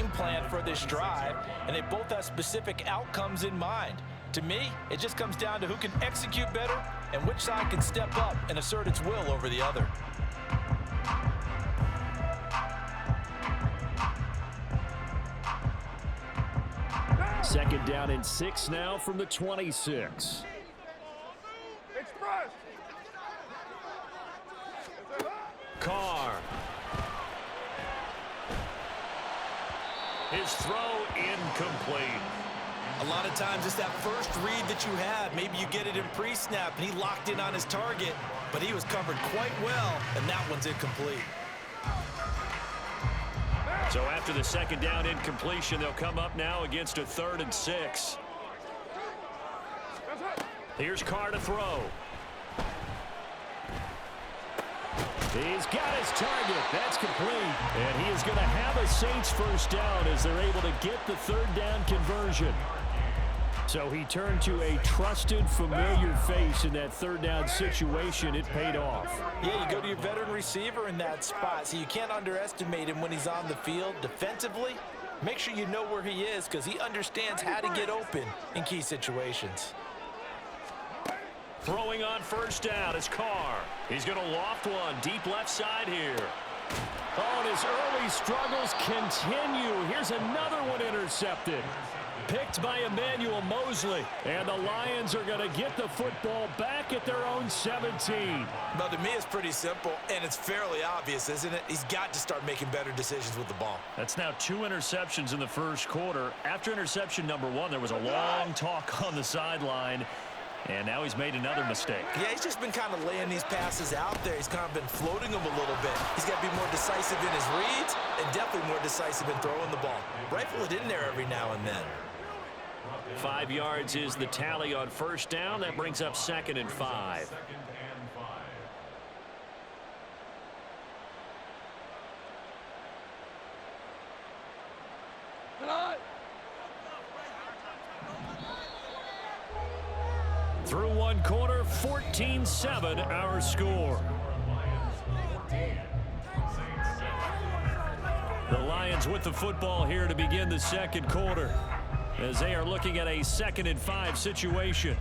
game plan for this drive, and they both have specific outcomes in mind. To me, it just comes down to who can execute better and which side can step up and assert its will over the other. Second down and 6 now from the 26. Carr. His throw incomplete. A lot of times it's that first read that you have. Maybe you get it in pre-snap and he locked in on his target, but he was covered quite well, and that one's incomplete. So after the second down incompletion, they'll come up now against a 3rd and 6. Here's Carr to throw. He's got his target. That's complete. And he is going to have a Saints first down as they're able to get the 3rd down conversion. So he turned to a trusted, familiar face in that 3rd down situation. It paid off. Yeah, you go to your veteran receiver in that spot, so you can't underestimate him when he's on the field. Defensively, make sure you know where he is because he understands how to get open in key situations. Throwing on first down is Carr. He's going to loft one deep left side here. Oh, and his early struggles continue. Here's another one intercepted. Picked by Emmanuel Mosley. And the Lions are going to get the football back at their own 17. Well, to me, it's pretty simple, and it's fairly obvious, isn't it? He's got to start making better decisions with the ball. That's now 2 interceptions in the first quarter. After interception number 1, there was a long talk on the sideline. And now he's made another mistake. Yeah, he's just been kind of laying these passes out there. He's kind of been floating them a little bit. He's got to be more decisive in his reads and definitely more decisive in throwing the ball. Rifle it in there every now and then. 5 yards is the tally on first down. That brings up 2nd and 5. Through 1 quarter, 14-7 our score. The Lions with the football here to begin the second quarter as they are looking at a 2nd and 5 situation.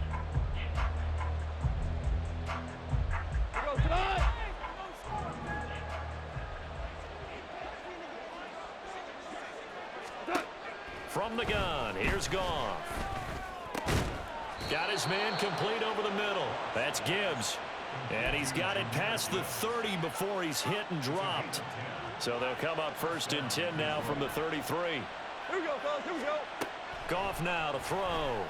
From the gun, here's Goff. Got his man complete over the middle. That's Gibbs. And he's got it past the 30 before he's hit and dropped. So they'll come up 1st and 10 now from the 33. Here we go, fellas. Here we go. Goff now to throw.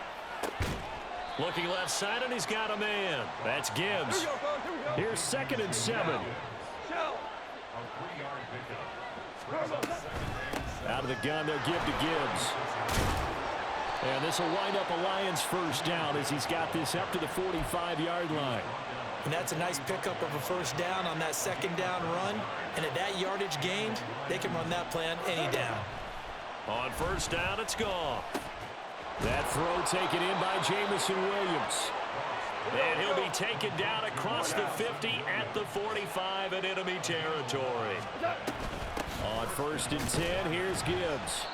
Looking left side, and he's got a man. That's Gibbs. Here we go, fellas. Here we go. Here's 2nd and 7. Out of the gun, they'll give to Gibbs. And this will wind up a Lions first down as he's got this up to the 45-yard line. And that's a nice pickup of a first down on that 2nd down run. And at that yardage gained, they can run that play on any down. On first down, it's Goff. That throw taken in by Jamison Williams. And he'll be taken down across the 50 at the 45 in enemy territory. On 1st and 10, here's Gibbs.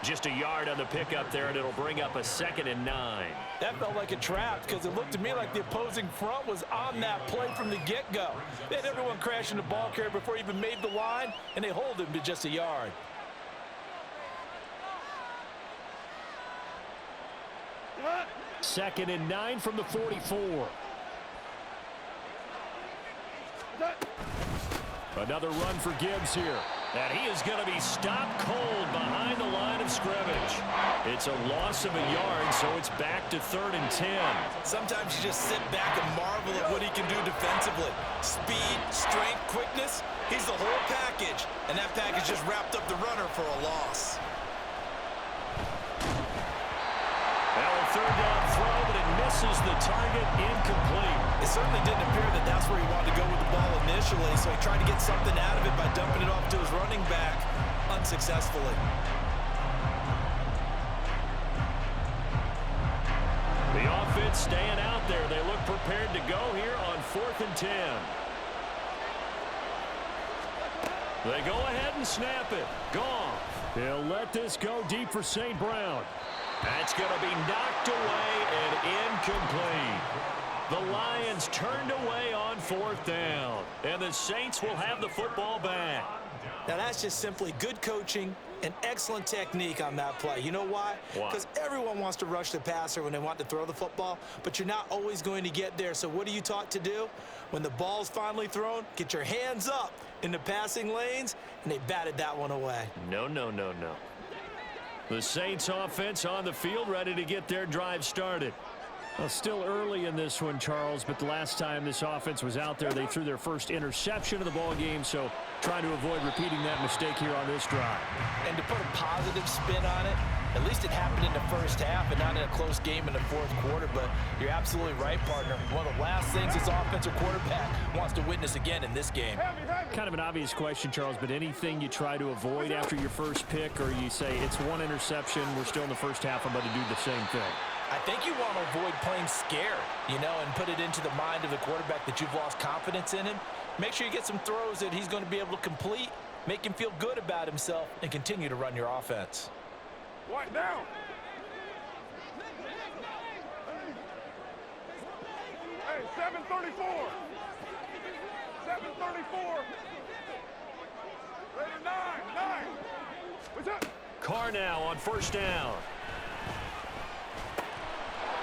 Just a yard on the pickup there, and it'll bring up a 2nd and 9. That felt like a trap because it looked to me like the opposing front was on that play from the get-go. They had everyone crashing the ball carrier before he even made the line, and they hold him to just a yard. Second and 9 from the 44. Another run for Gibbs here. And he is going to be stopped cold behind the line of scrimmage. It's a loss of a yard, so it's back to 3rd and 10. Sometimes you just sit back and marvel at what he can do defensively. Speed, strength, quickness, he's the whole package. And that package just wrapped up the runner for a loss. Now a 3rd down throw, but it misses the target, incomplete. It certainly didn't appear that that's where he wanted to go with the ball initially, so he tried to get something out of it by dumping it off to his running back unsuccessfully. The offense staying out there. They look prepared to go here on 4th and 10. They go ahead and snap it. Goff. He'll let this go deep for St. Brown. That's going to be knocked away and incomplete. The Lions turned away on 4th down, and the Saints will have the football back. Now, that's just simply good coaching and excellent technique on that play. You know why? Because everyone wants to rush the passer when they want to throw the football, but you're not always going to get there. So what are you taught to do? When the ball's finally thrown, get your hands up in the passing lanes, and they batted that one away. No, no, no, no. The Saints offense on the field, ready to get their drive started. Well, still early in this one, Charles, but the last time this offense was out there, they threw their first interception of the ball game, so trying to avoid repeating that mistake here on this drive. And to put a positive spin on it, at least it happened in the first half and not in a close game in the fourth quarter, but you're absolutely right, partner. One of the last things this offensive quarterback wants to witness again in this game. Kind of an obvious question, Charles, but anything you try to avoid after your first pick, or you say it's one interception, we're still in the first half, I'm going to do the same thing? I think you want to avoid playing scared, you know, and put it into the mind of the quarterback that you've lost confidence in him. Make sure you get some throws that he's going to be able to complete, make him feel good about himself, and continue to run your offense. Right down. Hey, 734. 734. Ready, 9. What's up? Carr now on 1st down.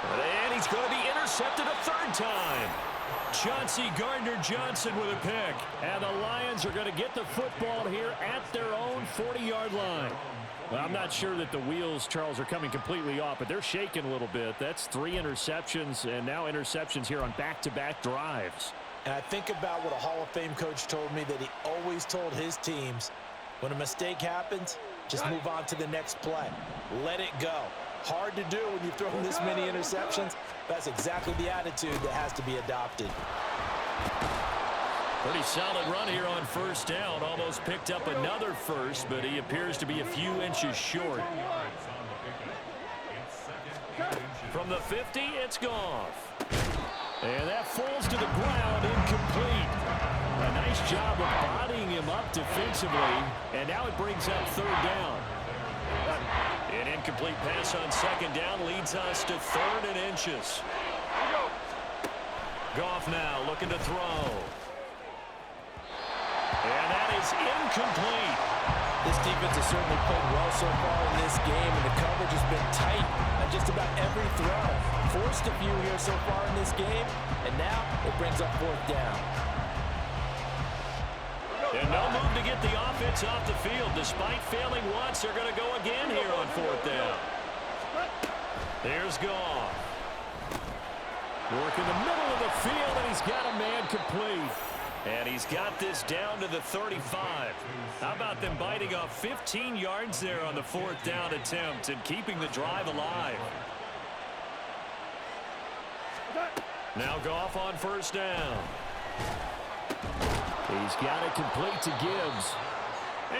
And he's going to be intercepted a 3rd time. Chauncey Gardner-Johnson with a pick. And the Lions are going to get the football here at their own 40-yard line. Well, I'm not sure that the wheels, Charles, are coming completely off, but they're shaking a little bit. That's 3 interceptions, and now interceptions here on back-to-back drives. And I think about what a Hall of Fame coach told me, that he always told his teams, when a mistake happens, just move on to the next play. Let it go. Hard to do when you've thrown this many interceptions. That's exactly the attitude that has to be adopted. Pretty solid run here on 1st down. Almost picked up another first, but he appears to be a few inches short. From the 50, it's Goff. And that falls to the ground, incomplete. A nice job of bodying him up defensively, and now it brings up 3rd down. An incomplete pass on 2nd down leads us to 3rd and inches. Goff now looking to throw. And that is incomplete. This defense has certainly played well so far in this game, and the coverage has been tight on just about every throw. Forced a few here so far in this game, and now it brings up 4th down. And no move to get the offense off the field. Despite failing once, they're going to go again here on 4th down. There's Goff. Working the middle of the field, and he's got a man complete. And he's got this down to the 35. How about them biting off 15 yards there on the 4th down attempt and keeping the drive alive? Now Goff on 1st down. He's got it complete to Gibbs.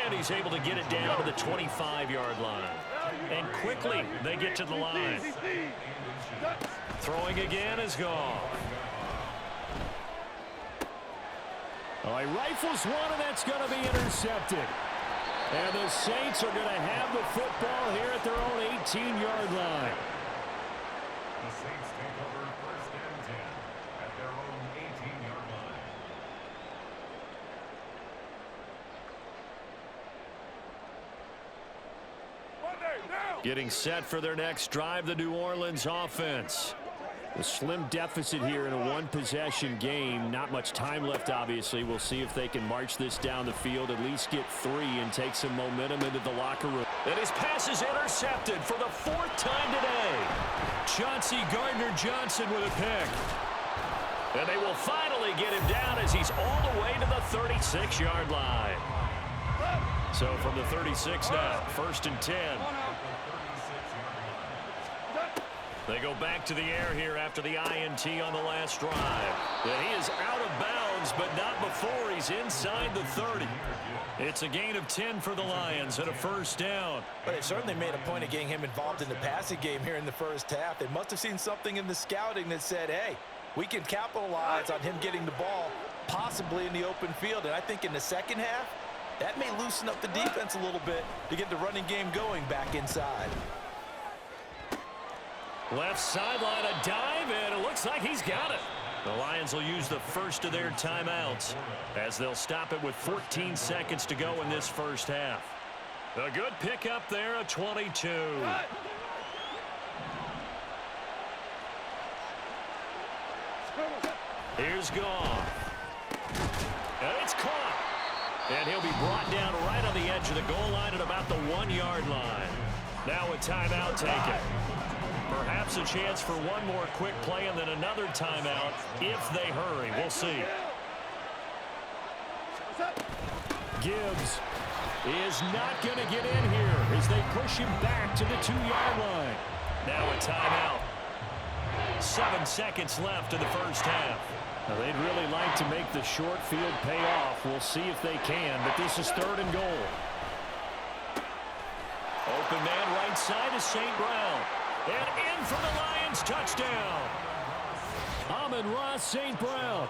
And he's able to get it down to the 25-yard line. And quickly, they get to the line. Throwing again is Goff. Oh, he rifles one, and that's going to be intercepted. And the Saints are going to have the football here at their own 18-yard line. The Saints take over 1st and 10 at their own 18-yard line. Getting set for their next drive, the New Orleans offense. A slim deficit here in a one-possession game. Not much time left, obviously. We'll see if they can march this down the field, at least get 3 and take some momentum into the locker room. And his pass is intercepted for the 4th time today. Chauncey Gardner-Johnson with a pick. And they will finally get him down as he's all the way to the 36-yard line. So from the 36 now, 1st and 10. They go back to the air here after the INT on the last drive. And he is out of bounds, but not before he's inside the 30. It's a gain of 10 for the Lions and a 1st down. But they certainly made a point of getting him involved in the passing game here in the first half. They must have seen something in the scouting that said, hey, we can capitalize on him getting the ball possibly in the open field. And I think in the second half, That may loosen up the defense a little bit to get the running game going back inside. Left sideline, a dive, and it looks like he's got it. The Lions will use the first of their timeouts as they'll stop it with 14 seconds to go in this first half. A good pickup there, a 22. Here's Goff. And it's caught. And he'll be brought down right on the edge of the goal line at about the 1-yard line. Now a timeout taken. Perhaps a chance for one more quick play and then another timeout if they hurry. We'll see. Gibbs is not going to get in here as they push him back to the 2-yard line. Now a timeout. 7 seconds left in the first half. Now they'd really like to make the short field pay off. We'll see if they can, but this is 3rd and goal. Open man right side is St. Brown. And in for the Lions, touchdown. Amon-Ra St. Brown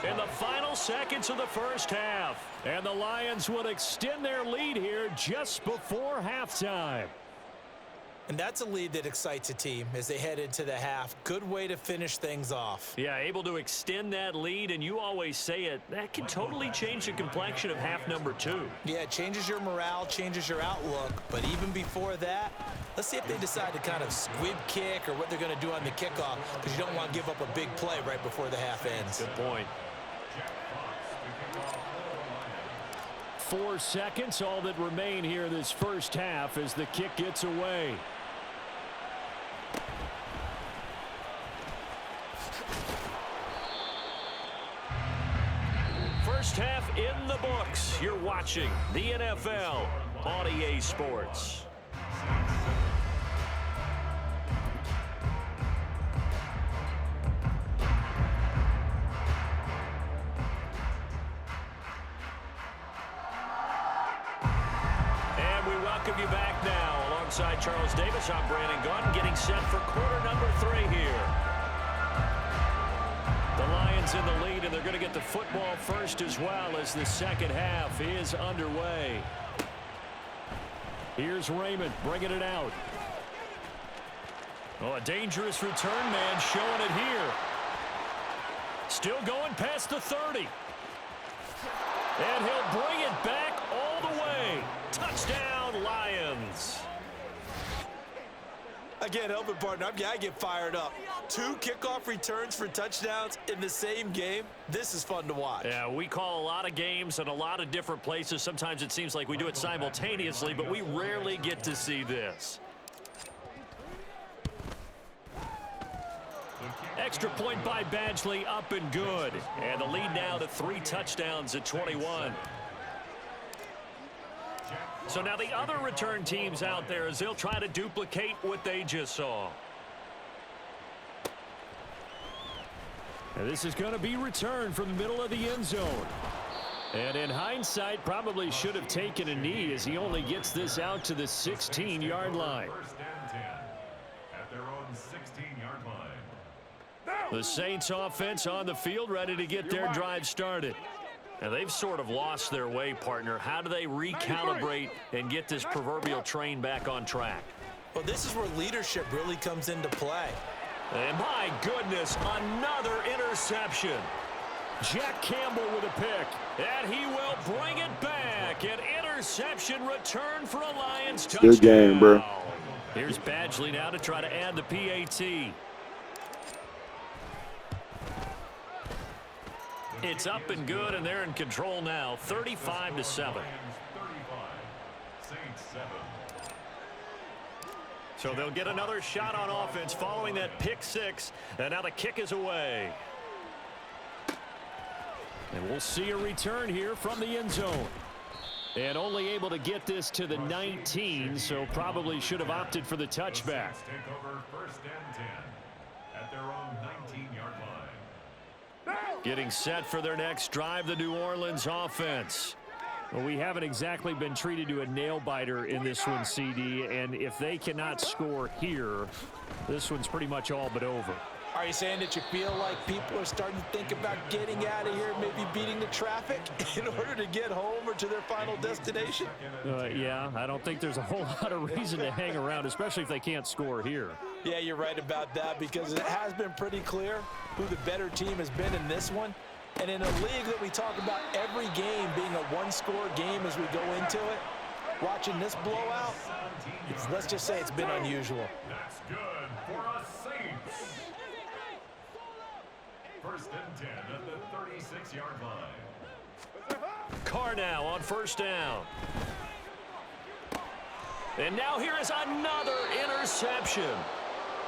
in the final seconds of the first half. And the Lions would extend their lead here just before halftime. And that's a lead that excites a team as they head into the half. Good way to finish things off. Yeah, able to extend that lead, and you always say it, that can totally change the complexion of half number 2. Yeah, it changes your morale, changes your outlook. But even before that, let's see if they decide to kind of squib kick or what they're going to do on the kickoff, because you don't want to give up a big play right before the half ends. Good point. 4 seconds, all that remain here this first half as the kick gets away. First half in the books. You're watching the NFL on EA Sports. And we welcome you back now. Alongside Charles Davis, I'm Brandon Gunn, getting set for quarter number 3 here. The Lions in the lead, and they're going to get the football first as well as the second half is underway. Here's Raymond bringing it out. Oh, a dangerous return man showing it here. Still going past the 30. And he'll bring it back all the way. Touchdown, Lions. Again, helping partner, I get fired up. 2 kickoff returns for touchdowns in the same game. This is fun to watch. Yeah, we call a lot of games in a lot of different places. Sometimes it seems like we do it simultaneously, but we rarely get to see this. Extra point by Badgley, up and good. And the lead now to 3 touchdowns at 21. So now the other return teams out there as they'll try to duplicate what they just saw. And this is going to be returned from the middle of the end zone. And in hindsight, probably should have taken a knee as he only gets this out to the 16-yard line. First and 10 at their own 16-yard line. The Saints offense on the field, ready to get their drive started. And they've sort of lost their way, partner. How do they recalibrate and get this proverbial train back on track? Well, this is where leadership really comes into play. And my goodness, another interception. Jack Campbell with a pick, and he will bring it back. An interception return for a Lions touchdown. Good game, bro. Here's Badgley now to try to add the PAT. It's up and good, and they're in control now, 35-7. 35, Saints 7. So they'll get another shot on offense following that pick 6, and now the kick is away. And we'll see a return here from the end zone. And only able to get this to the 19, so probably should have opted for the touchback. Saints take over first and 10 at their own 19-yard line. Getting set for their next drive, the New Orleans offense. Well, we haven't exactly been treated to a nail-biter in this one, CD, and if they cannot score here, this one's pretty much all but over. Are you saying that you feel like people are starting to think about getting out of here, maybe beating the traffic in order to get home or to their final destination? Yeah, I don't think there's a whole lot of reason to hang around, especially if they can't score here. Yeah, you're right about that, because it has been pretty clear who the better team has been in this one. And in a league that we talk about every game being a one-score game as we go into it, watching this blowout, let's just say it's been unusual. That's good for a Saints. First and 10 at the 36-yard line. Carr now on first down. And now here is another interception.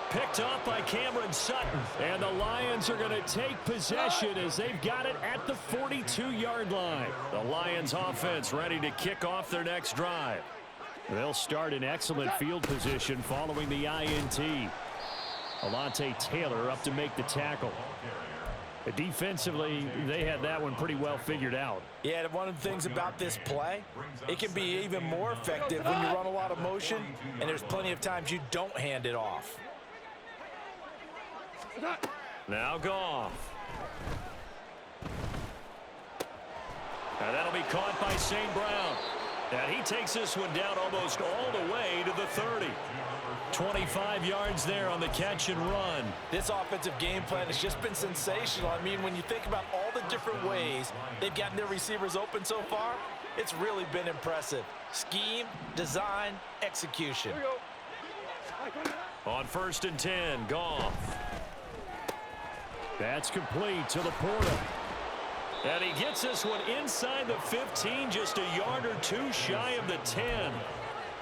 Picked off by Cameron Sutton. And the Lions are going to take possession as they've got it at the 42-yard line. The Lions offense ready to kick off their next drive. They'll start in excellent field position following the INT. Alontae Taylor up to make the tackle. Defensively, they had that one pretty well figured out. Yeah, and one of the things about this play, it can be even more effective when you run a lot of motion, and there's plenty of times you don't hand it off. Now Goff. And that'll be caught by St. Brown. And he takes this one down almost all the way to the 30. 25 yards there on the catch and run. This offensive game plan has just been sensational. I mean, when you think about all the different ways they've gotten their receivers open so far, it's really been impressive. Scheme, design, execution. On first and 10, Goff. That's complete to the Porter. And he gets this one inside the 15, just a yard or two shy of the 10.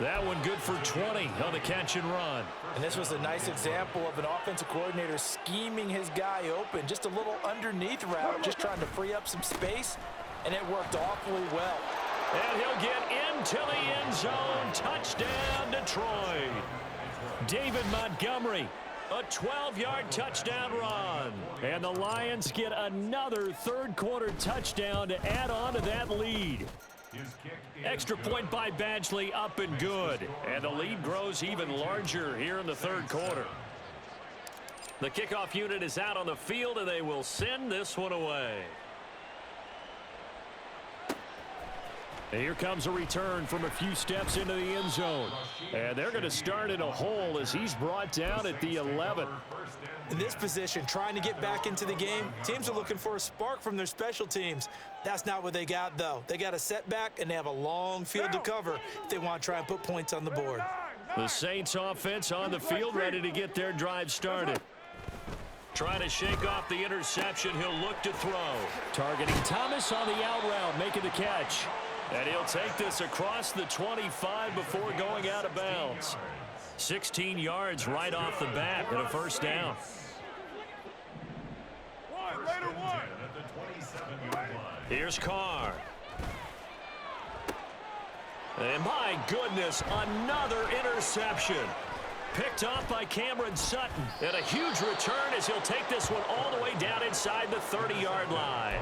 That one good for 20 on the catch and run. And this was a nice example of an offensive coordinator scheming his guy open. Just a little underneath route, just trying to free up some space, and it worked awfully well. And he'll get into the end zone. Touchdown, Detroit. David Montgomery, a 12-yard touchdown run. And the Lions get another third-quarter touchdown to add on to that lead. Extra point by Badgley, up and good. And the lead grows even larger here in the third quarter. The kickoff unit is out on the field, and they will send this one away. And here comes a return from a few steps into the end zone. And they're going to start in a hole as he's brought down at the 11. In this position, trying to get back into the game, teams are looking for a spark from their special teams. That's not what they got, though. They got a setback, and they have a long field to cover if they want to try and put points on the board. The Saints offense on the field, ready to get their drive started. Trying to shake off the interception, he'll look to throw. Targeting Thomas on the out route, making the catch. And he'll take this across the 25 before going out of bounds. 16 yards right off the bat and a first down. Here's Carr. And my goodness, another interception. Picked off by Cameron Sutton. And a huge return as he'll take this one all the way down inside the 30-yard line.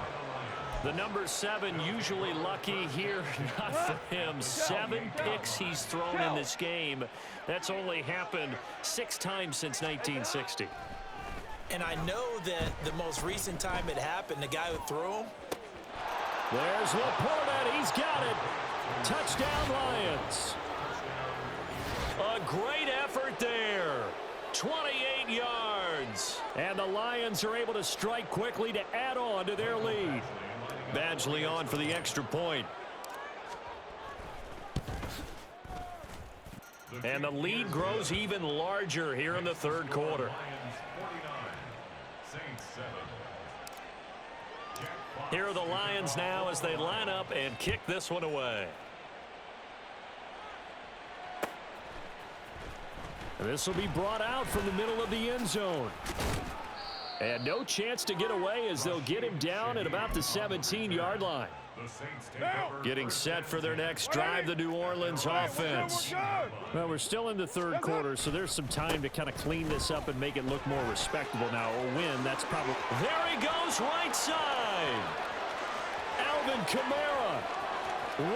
The number 7 usually lucky here, not for him. 7 picks he's thrown in this game. That's only happened 6 times since 1960. And I know that the most recent time it happened, the guy who threw him. There's Laporta, he's got it. Touchdown, Lions. A great effort there. 28 yards. And the Lions are able to strike quickly to add on to their lead. Badgley on for the extra point. And the lead grows even larger here in the third quarter. Here are the Lions now as they line up and kick this one away. And this will be brought out from the middle of the end zone. And no chance to get away as they'll get him down at about the 17-yard line. Getting set for their next drive, the New Orleans offense. Well, we're still in the third quarter, so there's some time to kind of clean this up and make it look more respectable now. A win, that's probably... There he goes, right side. Alvin Kamara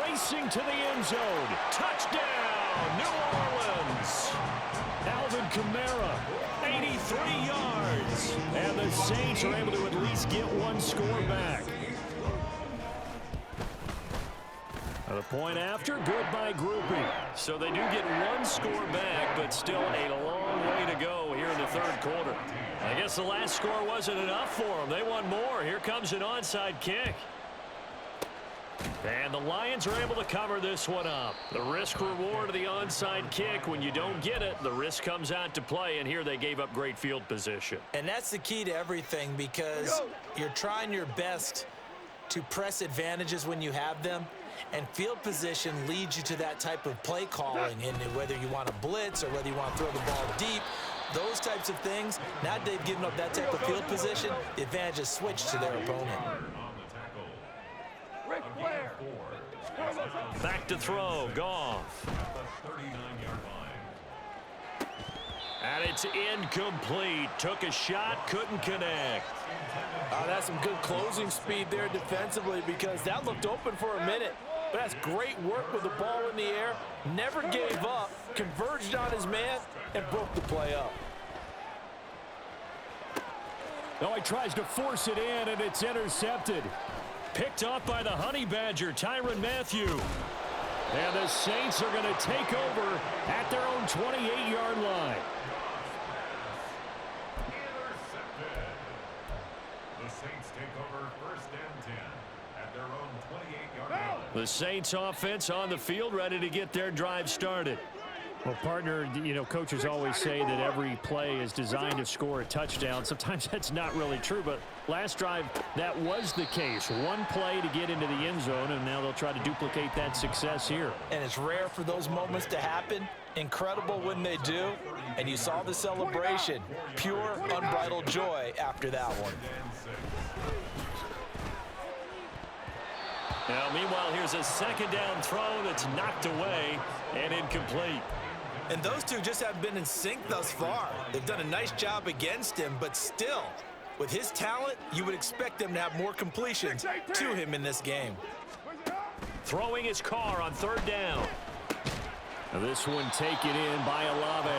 racing to the end zone. Touchdown, New Orleans. Evans. Alvin Kamara, 83 yards. And the Saints are able to at least get one score back. The point after, good by grouping. So they do get one score back, but still a long way to go here in the third quarter. I guess the last score wasn't enough for them. They want more. Here comes an onside kick. And the Lions are able to cover this one up. The risk-reward of the onside kick, when you don't get it, the risk comes out to play, and here they gave up great field position. And that's the key to everything, because you're trying your best to press advantages when you have them, and field position leads you to that type of play calling, and whether you want to blitz or whether you want to throw the ball deep, those types of things. Now they've given up that type of field position, the advantage is switched to their opponent. Back to throw, Goff. And it's incomplete. Took a shot, couldn't connect. That's some good closing speed there defensively, because that looked open for a minute. But that's great work with the ball in the air. Never gave up, converged on his man, and broke the play up. Now he tries to force it in, and it's intercepted. Picked off by the Honey Badger, Tyrann Mathieu. And the Saints are going to take over at their own 28-yard line. The Saints take over first and 10 at their own 28-yard line. The Saints offense on the field, ready to get their drive started. Well, partner, you know, coaches always say that every play is designed to score a touchdown. Sometimes that's not really true, but last drive, that was the case. One play to get into the end zone, and now they'll try to duplicate that success here. And it's rare for those moments to happen. Incredible when they do. And you saw the celebration. Pure, unbridled joy after that one. Now, meanwhile, here's a second down throw that's knocked away and incomplete. And those two just haven't been in sync thus far. They've done a nice job against him, but still, with his talent, you would expect them to have more completions to him in this game. Throwing his car on third down. Now this one taken in by Olave.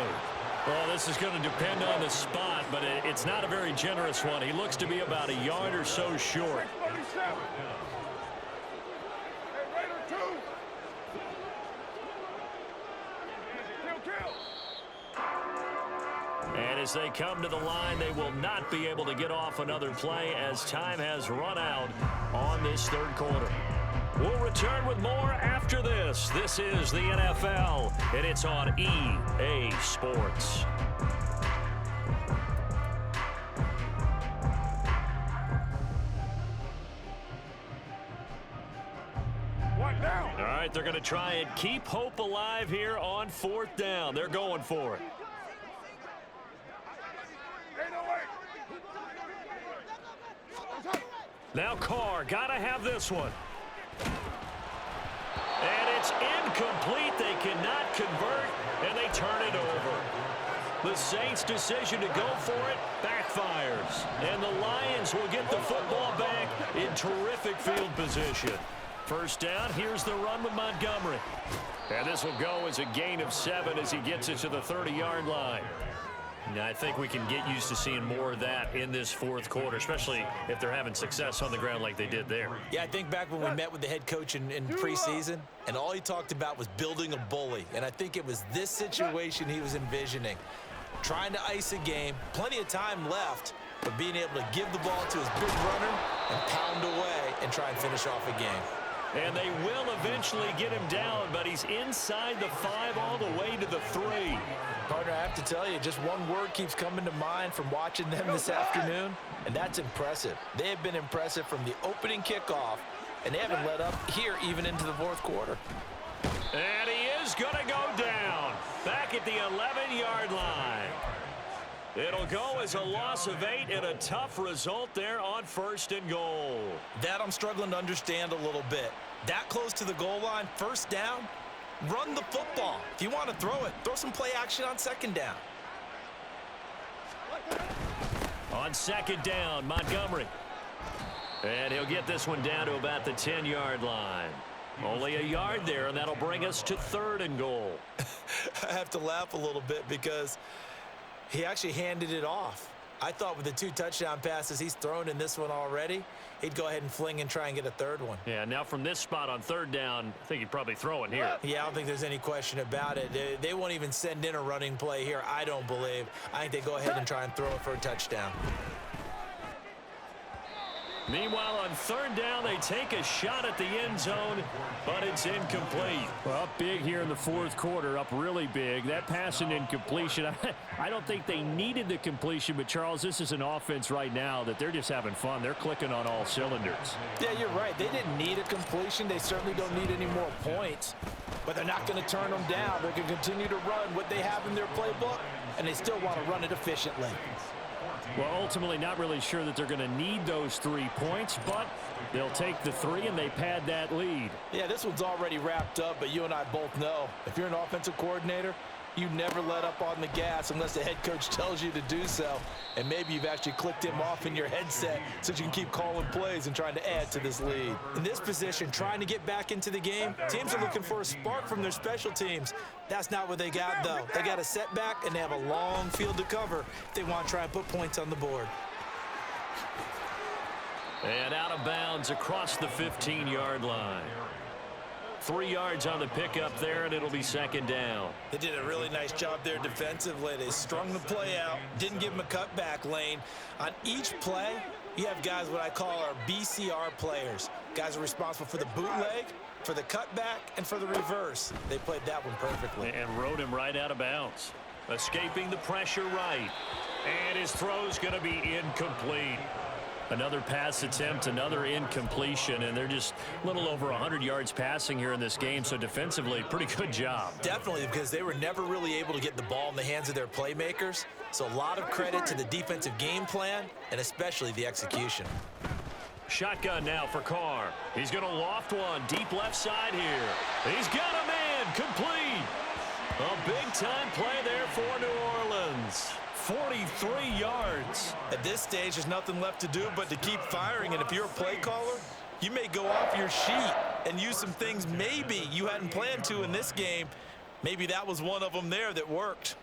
Well, this is going to depend on the spot, but it's not a very generous one. He looks to be about a yard or so short. And as they come to the line, they will not be able to get off another play as time has run out on this third quarter. We'll return with more after this. This is the NFL, and it's on EA Sports. All right, they're going to try and keep hope alive here on fourth down. They're going for it. Now Carr, got to have this one. And it's incomplete. They cannot convert, and they turn it over. The Saints' decision to go for it backfires. And the Lions will get the football back in terrific field position. First down, here's the run with Montgomery. And this will go as a gain of 7 as he gets it to the 30-yard line. Now, I think we can get used to seeing more of that in this fourth quarter, especially if they're having success on the ground like they did there. Yeah, I think back when we met with the head coach in preseason, and all he talked about was building a bully. And I think it was this situation he was envisioning. Trying to ice a game, plenty of time left, but being able to give the ball to his big runner and pound away and try and finish off a game. And they will eventually get him down, but he's inside the 5 all the way to the 3. Partner, I have to tell you, just one word keeps coming to mind from watching them this afternoon, and that's impressive. They have been impressive from the opening kickoff, and they haven't let up here even into the fourth quarter. And he is going to go down back at the 11-yard line. It'll go as a loss of 8 and a tough result there on first and goal. That I'm struggling to understand a little bit. That close to the goal line, first down, run the football. If you want to throw it, throw some play action on second down. On second down, Montgomery. And he'll get this one down to about the 10-yard line. Only a yard there, and that'll bring us to 3rd and goal. I have to laugh a little bit because he actually handed it off. I thought with the 2 touchdown passes he's thrown in this one already, he'd go ahead and fling and try and get a 3rd one. Yeah, now from this spot on 3rd down, I think he'd probably throw it here. Yeah, I don't think there's any question about it. They won't even send in a running play here, I don't believe. I think they go ahead and try and throw it for a touchdown. Meanwhile, on 3rd down, they take a shot at the end zone, but it's incomplete. Well, up big here in the 4th quarter, up really big. That pass and incompletion, I don't think they needed the completion, but, Charles, this is an offense right now that they're just having fun. They're clicking on all cylinders. Yeah, you're right. They didn't need a completion. They certainly don't need any more points, but they're not going to turn them down. They're going to continue to run what they have in their playbook, and they still want to run it efficiently. Well, ultimately not really sure that they're going to need those 3 points, but they'll take the 3 and they pad that lead. Yeah, this one's already wrapped up, but you and I both know if you're an offensive coordinator, you never let up on the gas unless the head coach tells you to do so. And maybe you've actually clicked him off in your headset so you can keep calling plays and trying to add to this lead. In this position, trying to get back into the game, teams are looking for a spark from their special teams. That's not what they got, though. They got a setback, and they have a long field to cover if they want to try and put points on the board. And out of bounds across the 15-yard line. 3 yards on the pickup there, and it'll be 2nd down. They did a really nice job there defensively. They strung the play out, didn't give them a cutback lane. On each play, you have guys what I call our BCR players. Guys are responsible for the bootleg, for the cutback, and for the reverse. They played that one perfectly. And rode him right out of bounds. Escaping the pressure right. And his throw's going to be incomplete. Another pass attempt, another incompletion, and they're just a little over 100 yards passing here in this game, so defensively, pretty good job. Definitely, because they were never really able to get the ball in the hands of their playmakers, so a lot of credit to the defensive game plan, and especially the execution. Shotgun now for Carr. He's going to loft one, deep left side here. He's got a man, complete. A big-time play there for New Orleans. 43 yards. At this stage, there's nothing left to do but to keep firing, and if you're a play caller, you may go off your sheet and use some things maybe you hadn't planned to in this game. Maybe that was one of them there that worked.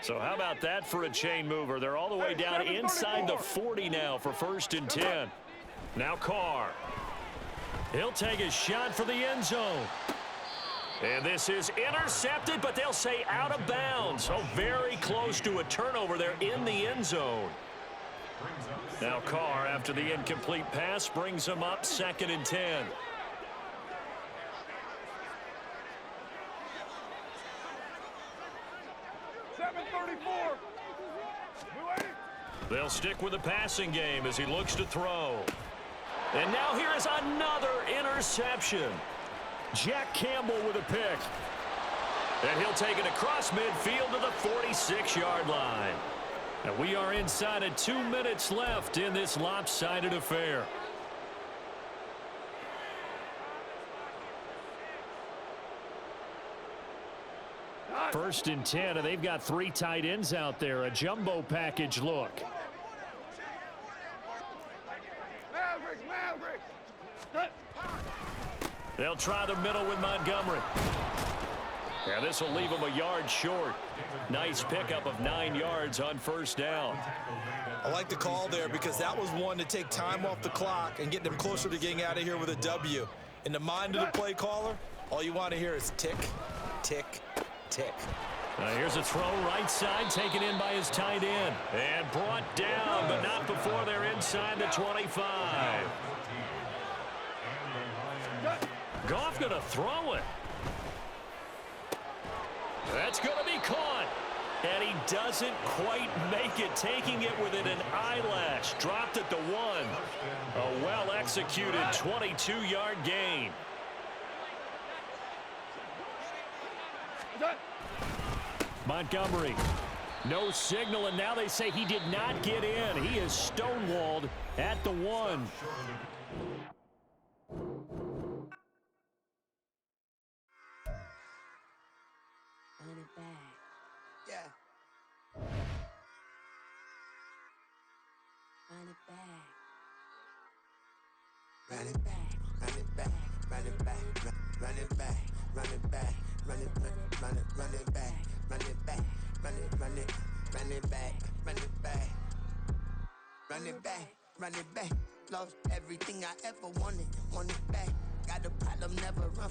So how about that for a chain mover? They're all the way down inside the 40 now for 1st and 10. Now Carr. He'll take a shot for the end zone. And this is intercepted, but they'll say out of bounds. So very close to a turnover there in the end zone. Now Carr, after the incomplete pass, brings him up 2nd and 10. They'll stick with the passing game as he looks to throw. And now here is another interception. Jack Campbell with a pick. And he'll take it across midfield to the 46-yard line. And we are inside of 2 minutes left in this lopsided affair. First and 10, and they've got 3 tight ends out there. A jumbo package look. They'll try the middle with Montgomery. Yeah, this will leave him a yard short. Nice pickup of 9 yards on 1st down. I like the call there because that was one to take time off the clock and get them closer to getting out of here with a W. In the mind of the play caller, all you want to hear is tick, tick, tick. Here's a throw right side taken in by his tight end. And brought down, but not before they're inside the 25. Goff going to throw it. That's going to be caught. And he doesn't quite make it, taking it within an eyelash. Dropped at the 1. A well-executed 22-yard gain. Montgomery. No signal, and now they say he did not get in. He is stonewalled at the 1. run it back, run it back, run it back, run it back, run it back, run it back, run it back, run it back, run it back, run it back, run it back, run it back. Lost everything I ever wanted, want it back. Got a problem, never run from